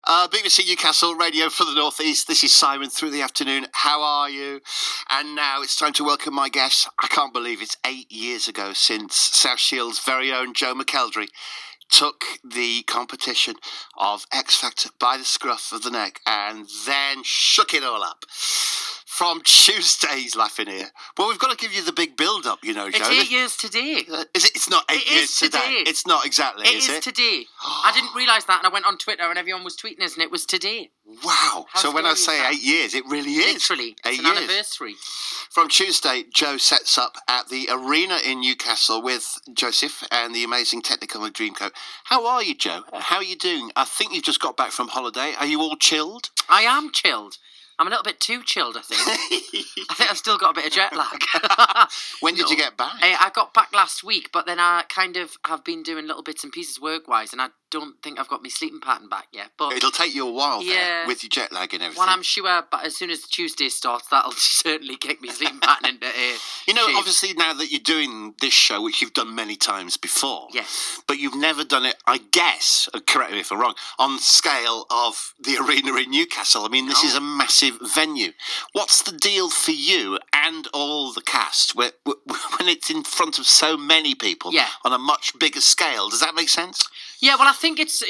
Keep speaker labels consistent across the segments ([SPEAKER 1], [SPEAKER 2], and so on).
[SPEAKER 1] BBC Newcastle Radio for the North East. This is Simon through the afternoon. How are you? And now it's time to welcome my guest. I can't believe it's 8 years ago since South Shield's very own Joe McElderry took the competition of X Factor by the scruff of the neck and then shook it all up. From Tuesday, he's laughing here. Well, we've got to give you the big build-up, you know, Joe.
[SPEAKER 2] It's 8 years today.
[SPEAKER 1] Is it? It's not 8 years today. It's not exactly, is it?
[SPEAKER 2] It is today. I didn't realise that, and I went on Twitter, and everyone was tweeting us, and it was today.
[SPEAKER 1] Wow. So when I say 8 years, it really is.
[SPEAKER 2] Literally. It's
[SPEAKER 1] 8
[SPEAKER 2] an
[SPEAKER 1] years.
[SPEAKER 2] anniversary.
[SPEAKER 1] From Tuesday, Joe sets up at the arena in Newcastle with Joseph and the amazing Technicolor Dreamcoat. How are you, Joe? How are you doing? I think you just got back from holiday. Are you all chilled?
[SPEAKER 2] I am chilled. I'm a little bit too chilled, I think. I think I've still got a bit of jet lag.
[SPEAKER 1] When did you get back?
[SPEAKER 2] I got back last week, but then I kind of have been doing little bits and pieces work-wise, and I don't think I've got my sleeping pattern back yet. But
[SPEAKER 1] it'll take you a while there, with your jet lag and everything.
[SPEAKER 2] Well, I'm sure, but as soon as Tuesday starts, that'll certainly kick me sleeping pattern into
[SPEAKER 1] You know,
[SPEAKER 2] shape.
[SPEAKER 1] obviously now that you're doing this show, which you've done many times before,
[SPEAKER 2] yes,
[SPEAKER 1] but you've never done it, I guess, correct me if I'm wrong, on the scale of the arena in Newcastle. I mean, this is a massive venue. What's the deal for you and all the cast when it's in front of so many people on a much bigger scale? Does that make sense?
[SPEAKER 2] Yeah, well, I think it's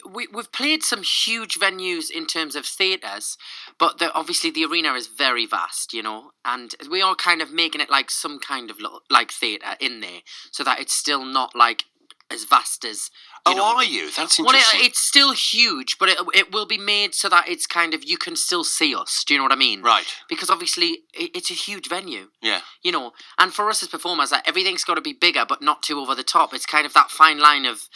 [SPEAKER 2] we've played some huge venues in terms of theatres, but obviously the arena is very vast, you know, and we are kind of making it like some kind of like theatre in there, so that it's still not like as vast as.
[SPEAKER 1] Are you? That's interesting.
[SPEAKER 2] Well, it's still huge, but it will be made so that it's kind of, you can still see us. Do you know what I mean?
[SPEAKER 1] Right.
[SPEAKER 2] Because obviously it's a huge venue.
[SPEAKER 1] Yeah.
[SPEAKER 2] You know, and for us as performers, like, everything's got to be bigger, but not too over the top. It's kind of that fine line of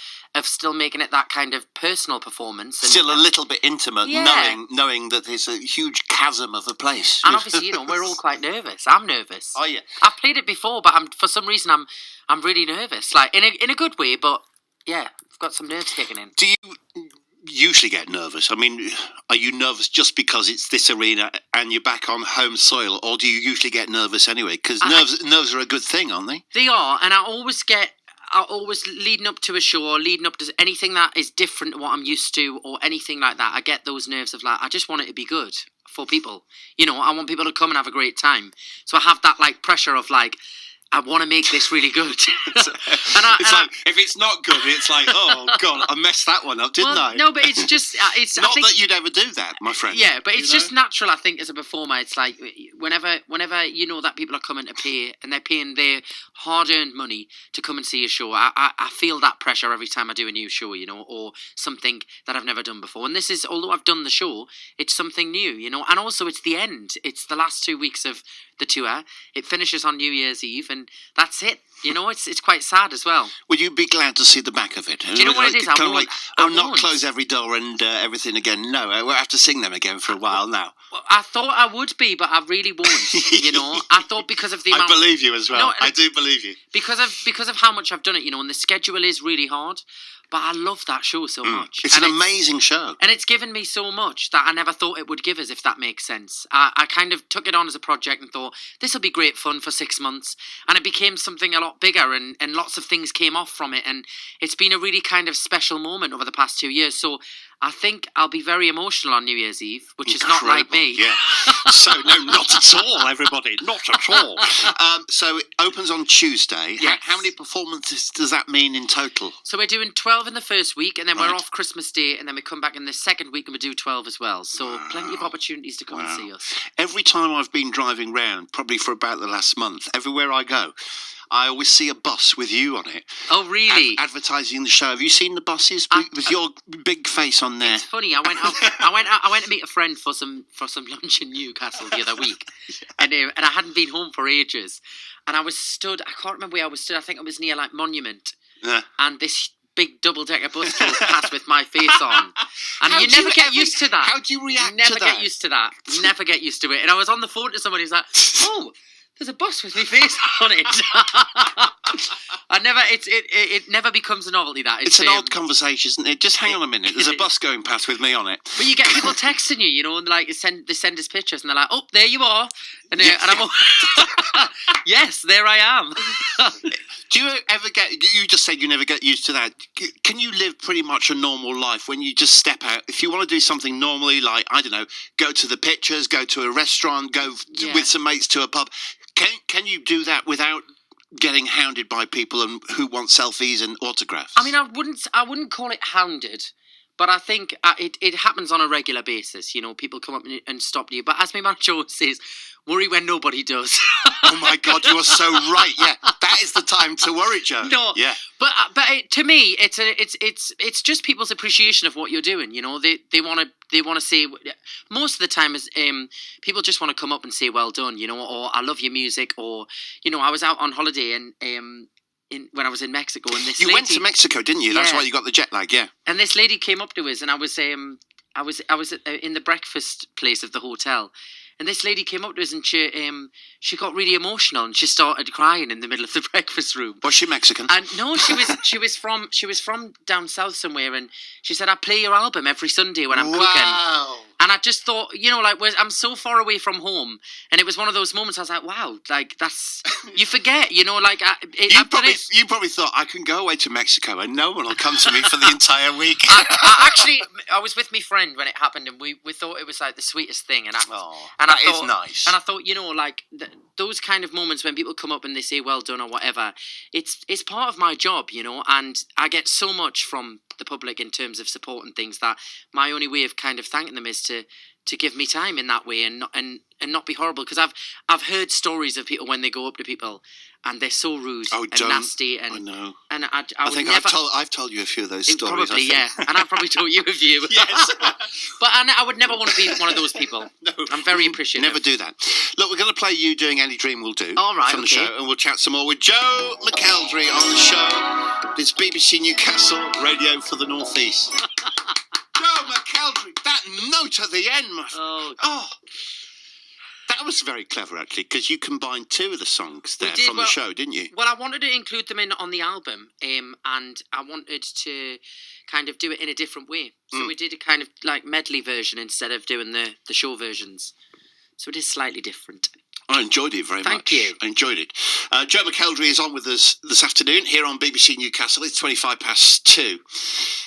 [SPEAKER 2] still making it that kind of personal performance. And,
[SPEAKER 1] still a little bit intimate, knowing that there's a huge chasm of a place.
[SPEAKER 2] And obviously, you know, we're all quite nervous. I'm nervous.
[SPEAKER 1] Oh yeah.
[SPEAKER 2] I've played it before, but for some reason I'm really nervous. Like in a good way, but yeah, I've got some nerves kicking in.
[SPEAKER 1] Do you usually get nervous? I mean, are you nervous just because it's this arena and you're back on home soil, or do you usually get nervous anyway? Because nerves are a good thing, aren't they?
[SPEAKER 2] They are, and I always leading up to a show or leading up to anything that is different to what I'm used to or anything like that, I get those nerves of like, I just want it to be good for people. You know, I want people to come and have a great time. So I have that like pressure of like, I want to make this really good.
[SPEAKER 1] If it's not good, it's like, oh God, I messed that one up, didn't I?
[SPEAKER 2] No, but it's just it's
[SPEAKER 1] not that you'd ever do that, my friend.
[SPEAKER 2] Yeah, but it's just natural. I think as a performer, it's like whenever you know that people are coming to pay and they're paying their hard-earned money to come and see a show, I feel that pressure every time I do a new show, you know, or something that I've never done before. And this is, although I've done the show, it's something new, you know. And also, it's the end. It's the last 2 weeks of the tour. It finishes on New Year's Eve, and that's it. You know, it's quite sad as well.
[SPEAKER 1] Would you be glad to see the back of it?
[SPEAKER 2] Do you know what it is?
[SPEAKER 1] I won't not close every door and everything again. No, we'll have to sing them again for a while now.
[SPEAKER 2] Well, I thought I would be, but I really won't. You know, I thought because of the amount.
[SPEAKER 1] I believe you as well. No, I do believe you because
[SPEAKER 2] of how much I've done it. You know, and the schedule is really hard. But I love that show so much.
[SPEAKER 1] It's an amazing show.
[SPEAKER 2] And it's given me so much that I never thought it would give us, if that makes sense. I kind of took it on as a project and thought, this will be great fun for 6 months. And it became something a lot bigger and lots of things came off from it. And it's been a really kind of special moment over the past 2 years. So I think I'll be very emotional on New Year's Eve, which is not like me.
[SPEAKER 1] Yeah. So, no, not at all, everybody. Not at all. So it opens on Tuesday.
[SPEAKER 2] Yes.
[SPEAKER 1] How many performances does that mean in total?
[SPEAKER 2] So we're doing 12 in the first week, and then we're off Christmas Day, and then we come back in the second week and we do 12 as well. So plenty of opportunities to come and see us.
[SPEAKER 1] Every time I've been driving round, probably for about the last month, everywhere I go, I always see a bus with you on it.
[SPEAKER 2] Oh, really?
[SPEAKER 1] Advertising the show. Have you seen the buses with your big face on there?
[SPEAKER 2] It's funny. I went to meet a friend for some lunch in Newcastle the other week, and I hadn't been home for ages, and I was stood. I can't remember where I was stood. I think it was near like Monument, and this big double-decker bus drove past with my face on, and you never get used to that.
[SPEAKER 1] How do you react to that?
[SPEAKER 2] Never get used to that. Never get used to it. And I was on the phone to somebody who's like, "Oh, there's a bus with my face on it." It never becomes a novelty. That
[SPEAKER 1] it's an odd conversation, isn't it? Just hang on a minute. There's a bus going past with me on it.
[SPEAKER 2] But you get people texting you, you know, and like they send us pictures, and they're like, "Oh, there you are," and I'm, yes, there I am.
[SPEAKER 1] Do you ever get? You just said you never get used to that. Can you live pretty much a normal life when you just step out? If you want to do something normally, like I don't know, go to the pictures, go to a restaurant, go with some mates to a pub. Can you do that without getting hounded by people who want selfies and autographs?
[SPEAKER 2] I mean, I wouldn't call it hounded, but I think it happens on a regular basis. You know, people come up and stop you. But as my man Joe says, worry when nobody does.
[SPEAKER 1] Oh my God, you are so right. Yeah, that is the time to worry, Joe.
[SPEAKER 2] No,
[SPEAKER 1] yeah.
[SPEAKER 2] But to me, it's just people's appreciation of what you're doing. You know, they want to say, most of the time is people just want to come up and say well done. You know, or I love your music, or you know, I was out on holiday and when I was in Mexico, and this
[SPEAKER 1] you
[SPEAKER 2] lady,
[SPEAKER 1] went to Mexico, didn't you? That's why you got the jet lag. Yeah.
[SPEAKER 2] And this lady came up to us, and I was in the breakfast place of the hotel. And this lady came up to us and she got really emotional and she started crying in the middle of the breakfast room.
[SPEAKER 1] Was she Mexican?
[SPEAKER 2] And no, she was from down south somewhere, and she said, I play your album every Sunday when I'm cooking. And I just thought, you know, like I'm so far away from home, and it was one of those moments I was like, wow, like that's, you forget, you know, like
[SPEAKER 1] you probably thought I can go away to Mexico and no one will come to me for the entire week.
[SPEAKER 2] I was with my friend when it happened, and we thought it was like the sweetest thing, and
[SPEAKER 1] that is nice.
[SPEAKER 2] And I thought, you know, like those kind of moments when people come up and they say well done or whatever, it's part of my job, you know, and I get so much from the public in terms of support and things that my only way of kind of thanking them is to give me time in that way and not be horrible, because I've heard stories of people when they go up to people and they're so rude and nasty, and
[SPEAKER 1] I know.
[SPEAKER 2] And
[SPEAKER 1] I think I've told you a few of those stories.
[SPEAKER 2] Probably, yeah, and I've probably told you a few.
[SPEAKER 1] Yes,
[SPEAKER 2] but I would never want to be one of those people.
[SPEAKER 1] No,
[SPEAKER 2] I'm very appreciative.
[SPEAKER 1] Never do that. Look, we're going to play you doing Any Dream Will Do.
[SPEAKER 2] All right,
[SPEAKER 1] from the show, and we'll chat some more with Joe McElderry on the show. It's BBC Newcastle Radio for the North East. Joe McElderry, that note at the end, my friend. Oh. That was very clever, actually, because you combined two of the songs there from the show, didn't you?
[SPEAKER 2] Well, I wanted to include them in on the album, and I wanted to kind of do it in a different way. So we did a kind of like medley version instead of doing the show versions. So it is slightly different.
[SPEAKER 1] I enjoyed it very much.
[SPEAKER 2] Thank you.
[SPEAKER 1] I enjoyed it. Joe McElderry is on with us this afternoon here on BBC Newcastle. It's 2:25.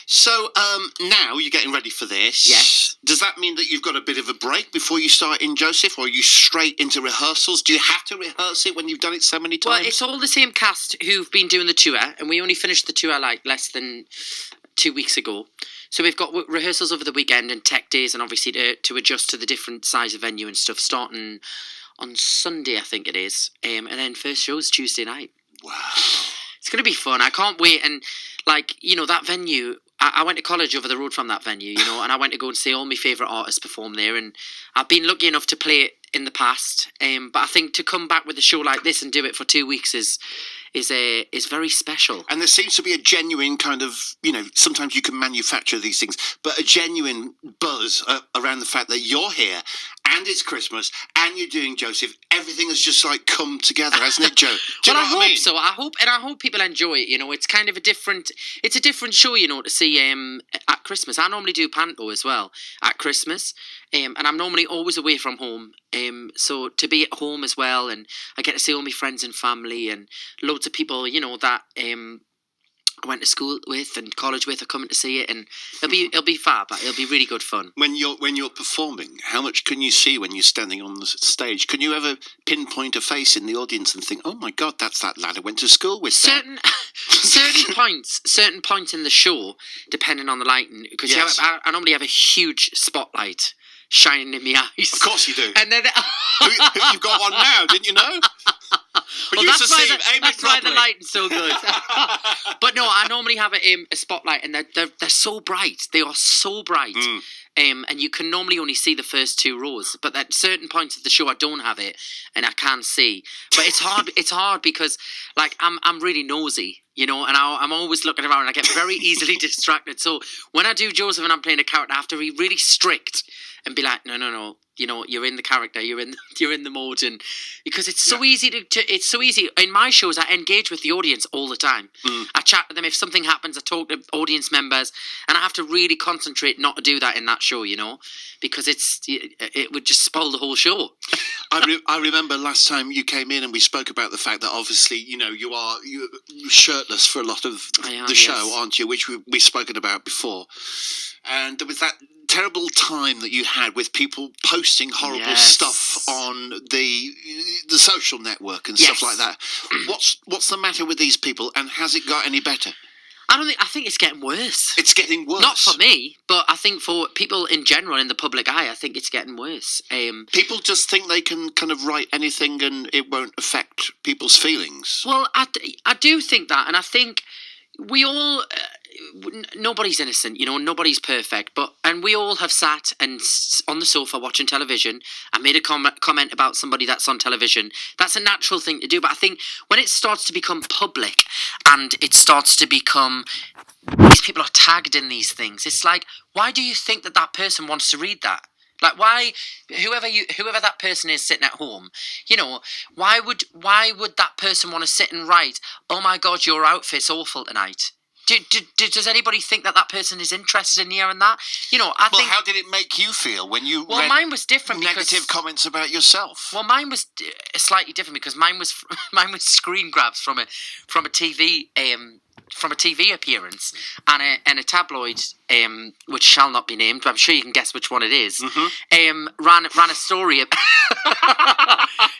[SPEAKER 1] So now you're getting ready for this.
[SPEAKER 2] Yes.
[SPEAKER 1] Does that mean that you've got a bit of a break before you start in Joseph, or are you straight into rehearsals? Do you have to rehearse it when you've done it so many times?
[SPEAKER 2] Well, it's all the same cast who've been doing the tour, and we only finished the tour like less than 2 weeks ago. So we've got rehearsals over the weekend and tech days, and obviously to adjust to the different size of venue and stuff, starting on Sunday, I think it is. And then first show's Tuesday night.
[SPEAKER 1] Wow.
[SPEAKER 2] It's going to be fun. I can't wait. And, like, you know, that venue, I went to college over the road from that venue, you know, and I went to go and see all my favourite artists perform there. And I've been lucky enough to play it in the past. But I think to come back with a show like this and do it for 2 weeks is very special.
[SPEAKER 1] And there seems to be a genuine kind of, you know, sometimes you can manufacture these things, but a genuine buzz around the fact that you're here and it's Christmas and you're doing Joseph. Everything has just like come together, hasn't it, Joe? Do you know what I mean?
[SPEAKER 2] So. I hope people enjoy it. You know, it's kind of a different show, you know, to see at Christmas. I normally do panto as well at Christmas. And I'm normally always away from home. So to be at home as well, and I get to see all my friends and family and loads of people, you know, that I went to school with and college with are coming to see it, and it'll be fab. It'll be really good fun.
[SPEAKER 1] When you're performing, how much can you see when you're standing on the stage? Can you ever pinpoint a face in the audience and think, "Oh my God, that's that lad I went to school with"?
[SPEAKER 2] Certain points in the show, depending on the lighting, because I normally have a huge spotlight shining in my eyes.
[SPEAKER 1] Of course you do.
[SPEAKER 2] And then
[SPEAKER 1] you've got one now, didn't you know?
[SPEAKER 2] Well, that's why the lighting's so good. But no, I normally have a spotlight, and they're so bright. They are so bright. And you can normally only see the first 2 rows. But at certain points of the show, I don't have it, and I can't see. But it's hard. It's hard because, like, I'm really nosy, you know, and I'm always looking around, and I get very easily distracted. So when I do Joseph and I'm playing a character, I have to be really strict and be like, no, you're in the character, you're in the mode, and because it's so easy it's so easy. In my shows, I engage with the audience all the time. I chat with them. If something happens, I talk to audience members, and I have to really concentrate not to do that in that show, because it would just spoil the whole show.
[SPEAKER 1] I remember last time you came in and we spoke about the fact that obviously, you're shirtless for a lot of the show, aren't you? Which we've spoken about before. And there was that terrible time that you had with people posting horrible stuff on the social network and stuff like that. What's the matter with these people, and has it got any better?
[SPEAKER 2] I think it's getting worse.
[SPEAKER 1] It's getting worse.
[SPEAKER 2] Not for me, but I think for people in general in the public eye, I think it's getting worse.
[SPEAKER 1] People just think they can kind of write anything and it won't affect people's feelings.
[SPEAKER 2] Well, I do think that, and I think we all... nobody's innocent, nobody's perfect, and we all have sat and on the sofa watching television and made a comment about somebody that's on television. That's a natural thing to do, but I think when it starts to become public and it starts to become these people are tagged in these things, it's like, why do you think that person wants to read that? Like, why, whoever that person is sitting at home, why would that person want to sit and write, "Oh my God, your outfit's awful tonight"? Does anybody think that person is interested in hearing that? I think.
[SPEAKER 1] How did it make you feel when you read
[SPEAKER 2] mine was different
[SPEAKER 1] negative comments about yourself?
[SPEAKER 2] Well, mine was slightly different because mine was screen grabs from a TV from a TV appearance and a tabloid which shall not be named, but I'm sure you can guess which one it is. Ran a story.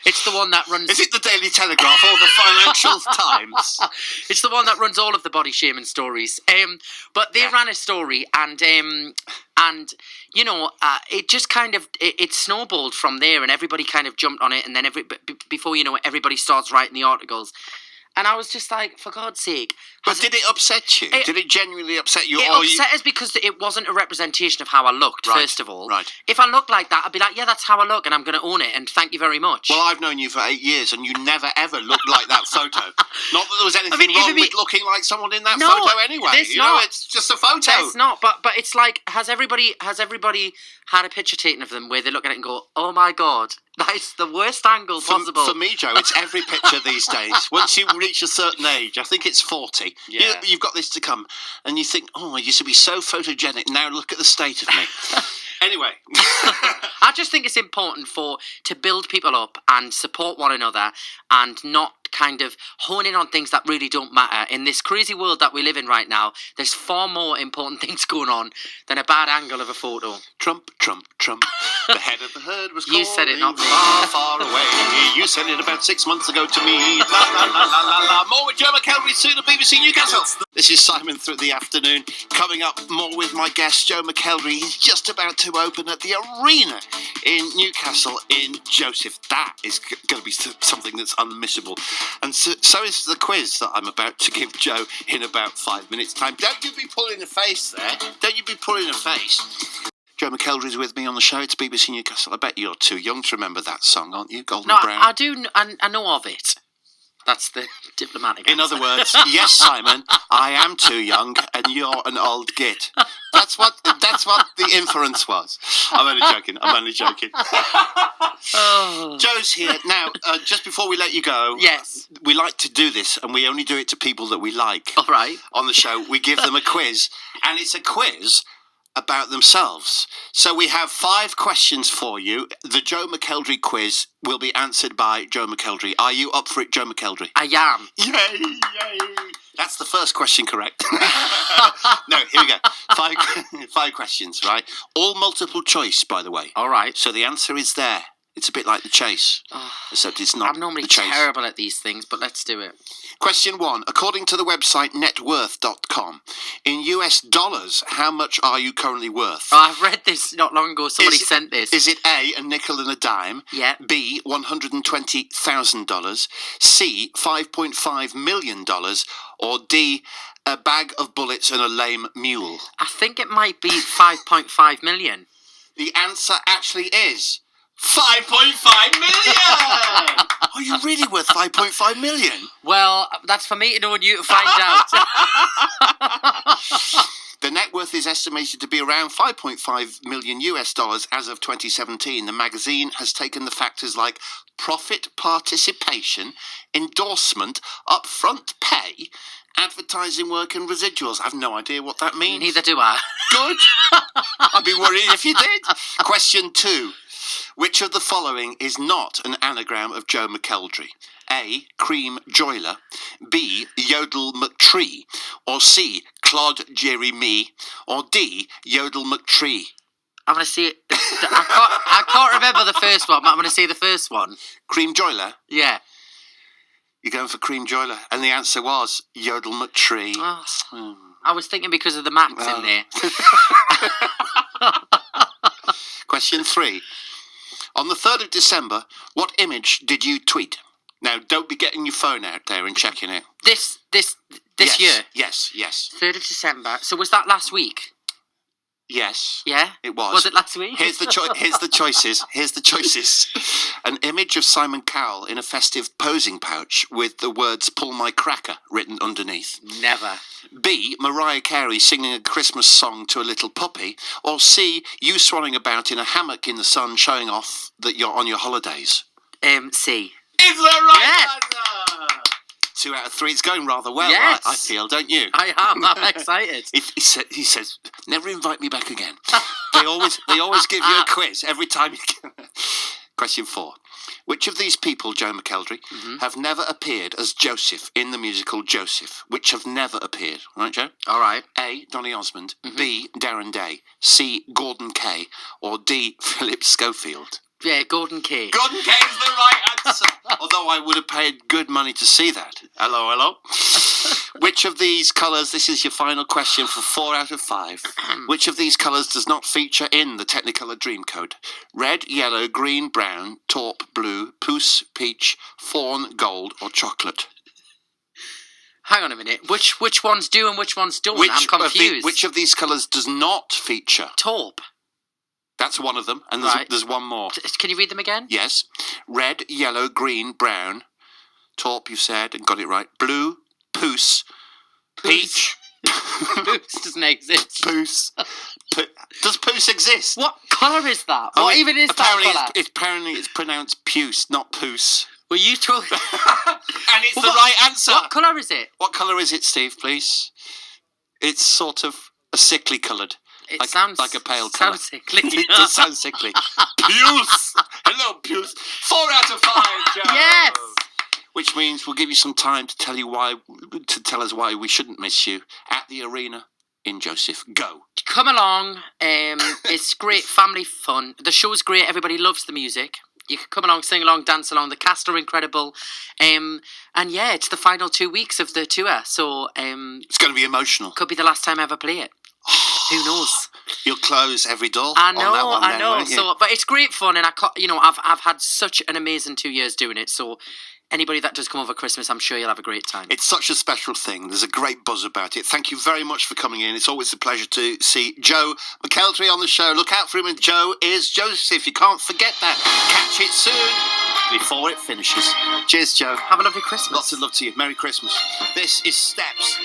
[SPEAKER 2] It's the one that runs.
[SPEAKER 1] Is it the Daily Telegraph or the Financial Times?
[SPEAKER 2] It's the one that runs all of the body shaming stories. But they ran a story, and it just kind of it snowballed from there, and everybody kind of jumped on it, and then before you know it, everybody starts writing the articles. And I was just like, for God's sake.
[SPEAKER 1] But did it upset you? Did it genuinely upset you?
[SPEAKER 2] It upset us because it wasn't a representation of how I looked, first of all.
[SPEAKER 1] Right.
[SPEAKER 2] If I looked like that, I'd be like, yeah, that's how I look, and I'm going to own it, and thank you very much.
[SPEAKER 1] Well, I've known you for 8 years, and you never, ever looked like that photo. Not that there was anything wrong with looking like someone in that photo anyway. It's just a photo.
[SPEAKER 2] It's not, but it's like, has everybody had a picture taken of them where they look at it and go, oh my God, that's the worst angle possible?
[SPEAKER 1] For me, Joe, it's every picture these days. Once you reach a certain age, I think it's 40, you've got this to come, and you think, oh, I used to be so photogenic, now look at the state of me. Anyway.
[SPEAKER 2] I just think it's important to build people up and support one another and not kind of hone in on things that really don't matter. In this crazy world that we live in right now, there's far more important things going on than a bad angle of a photo.
[SPEAKER 1] Trump, Trump, Trump. The head of the herd was calling.
[SPEAKER 2] You said it, not me.
[SPEAKER 1] Far, far away. You said it about 6 months ago to me. La, la, la, la, la, la. More with Joe McElderry soon at BBC Newcastle. This is Simon through the afternoon. Coming up, more with my guest, Joe McElderry. He's just about to open at the Arena in Newcastle in Joseph. That is going to be something that's unmissable. And so is the quiz that I'm about to give Joe in about 5 minutes' time. Don't you be pulling a face there. Don't you be pulling a face. Joe McElderry is with me on the show. It's BBC Newcastle. I bet you're too young to remember that song, aren't you? Golden Brown.
[SPEAKER 2] I do. I know of it. That's the diplomatic answer.
[SPEAKER 1] In other words, yes, Simon, I am too young, and you're an old git. That's what the inference was. I'm only joking.
[SPEAKER 2] Oh.
[SPEAKER 1] Joe's here now. Just before we let you go,
[SPEAKER 2] yes,
[SPEAKER 1] we like to do this, and we only do it to people that we like.
[SPEAKER 2] All right.
[SPEAKER 1] On the show, we give them a quiz, and it's a quiz about themselves. So we have 5 questions for you. The Joe McElderry quiz will be answered by Joe McElderry. Are you up for it, Joe McElderry?
[SPEAKER 2] I am.
[SPEAKER 1] Yay! That's the first question correct. No, here we go. 5 questions, right? All multiple choice, by the way.
[SPEAKER 2] All right.
[SPEAKER 1] So the answer is there. It's a bit like the chase, except it's not.
[SPEAKER 2] I'm normally
[SPEAKER 1] the chase.
[SPEAKER 2] Terrible at these things, but let's do it.
[SPEAKER 1] Question 1. According to the website networth.com, in US dollars, how much are you currently worth?
[SPEAKER 2] Oh, I've read this not long ago. Somebody sent this.
[SPEAKER 1] Is it A, a nickel and a dime?
[SPEAKER 2] Yeah.
[SPEAKER 1] B, $120,000? C, $5.5 million? Or D, a bag of bullets and a lame mule?
[SPEAKER 2] I think it might be 5.5 million.
[SPEAKER 1] The answer actually is 5.5 million! Are you really worth 5.5 million?
[SPEAKER 2] Well, that's for me to know and you to find out.
[SPEAKER 1] The net worth is estimated to be around 5.5 million US dollars as of 2017. The magazine has taken the factors like profit participation, endorsement, upfront pay, advertising work and residuals. I have no idea what that means.
[SPEAKER 2] Neither do I.
[SPEAKER 1] Good. I'd be worried if you did. Question 2. Which of the following is not an anagram of Joe McElderry? A. Cream Joyler, B. Yodel McTree, or C. Clod Jeremy, or D. Yodel McTree?
[SPEAKER 2] I'm going to see it. I can't remember the first one, but I'm going to say the first one.
[SPEAKER 1] Cream Joyler?
[SPEAKER 2] Yeah.
[SPEAKER 1] You're going for Cream Joyler, and the answer was Yodel McTree.
[SPEAKER 2] Oh, I was thinking because of the Macs in there.
[SPEAKER 1] Question 3. On the 3rd of December, what image did you tweet? Now, don't be getting your phone out there and checking it.
[SPEAKER 2] This
[SPEAKER 1] Yes,
[SPEAKER 2] year?
[SPEAKER 1] Yes.
[SPEAKER 2] 3rd of December. So was that last week?
[SPEAKER 1] Yes.
[SPEAKER 2] Yeah?
[SPEAKER 1] It was.
[SPEAKER 2] Was it last week?
[SPEAKER 1] Here's the choices. Here's the choices. An image of Simon Cowell in a festive posing pouch with the words "Pull my cracker" written underneath.
[SPEAKER 2] Never.
[SPEAKER 1] B. Mariah Carey singing a Christmas song to a little puppy. Or C. You swanning about in a hammock in the sun showing off that you're on your holidays.
[SPEAKER 2] C.
[SPEAKER 1] Is the right
[SPEAKER 2] Yeah.
[SPEAKER 1] answer? 2 out of 3. It's going rather well,
[SPEAKER 2] Yes.
[SPEAKER 1] I feel, don't you?
[SPEAKER 2] I am. I'm excited.
[SPEAKER 1] He says, never invite me back again. They always give you a quiz every time you can. Question 4. Which of these people, Joe McElderry, have never appeared as Joseph in the musical Joseph? Which have never appeared. Right, Joe?
[SPEAKER 2] All right.
[SPEAKER 1] A. Donny Osmond. B. Darren Day. C. Gordon Kay. Or D. Philip Schofield.
[SPEAKER 2] Yeah, Gordon Kay.
[SPEAKER 1] Gordon Kay is the right answer. Although I would have paid good money to see that. Hello. Which of these colours, this is your final question for 4 out of 5. Which of these colours does not feature in the Technicolor Dreamcoat? Red, yellow, green, brown, taupe, blue, puce, peach, fawn, gold, or chocolate?
[SPEAKER 2] Hang on a minute. Which ones do and which ones don't? I'm confused.
[SPEAKER 1] Which of these colours does not feature?
[SPEAKER 2] Taupe.
[SPEAKER 1] That's one of them, and there's one more.
[SPEAKER 2] Can you read them again?
[SPEAKER 1] Yes. Red, yellow, green, brown. Taupe, you said, and got it right. Blue, puce, peach.
[SPEAKER 2] Puce doesn't exist.
[SPEAKER 1] Puce. Does puce exist?
[SPEAKER 2] What colour is that? What even is that colour?
[SPEAKER 1] Apparently it's pronounced puce, not puce.
[SPEAKER 2] Were you talking?
[SPEAKER 1] And it's the right answer.
[SPEAKER 2] What colour is it?
[SPEAKER 1] What colour is it, Steve, please? It's sort of a sickly coloured.
[SPEAKER 2] It sounds
[SPEAKER 1] like a pale colour.
[SPEAKER 2] Sounds sickly.
[SPEAKER 1] It does sound sickly. Puce. Hello, puce. 4 out of 5, Joe.
[SPEAKER 2] Yes.
[SPEAKER 1] Which means we'll give you some time to tell us why we shouldn't miss you at the arena in Joseph. Go.
[SPEAKER 2] Come along. It's great family fun. The show's great. Everybody loves the music. You can come along, sing along, dance along. The cast are incredible. And yeah, it's the final 2 weeks of the tour. So
[SPEAKER 1] it's going to be emotional.
[SPEAKER 2] Could be the last time I ever play it. Who knows?
[SPEAKER 1] You'll close every door.
[SPEAKER 2] I know,
[SPEAKER 1] on that one then, won't you?
[SPEAKER 2] So, but it's great fun, and I've had such an amazing 2 years doing it. So, anybody that does come over Christmas, I'm sure you'll have a great time.
[SPEAKER 1] It's such a special thing. There's a great buzz about it. Thank you very much for coming in. It's always a pleasure to see Joe McElderry on the show. Look out for him, and Joe is Joseph. You can't forget that. Catch it soon before it finishes. Cheers, Joe.
[SPEAKER 2] Have a lovely Christmas.
[SPEAKER 1] Lots of love to you. Merry Christmas. This is Steps.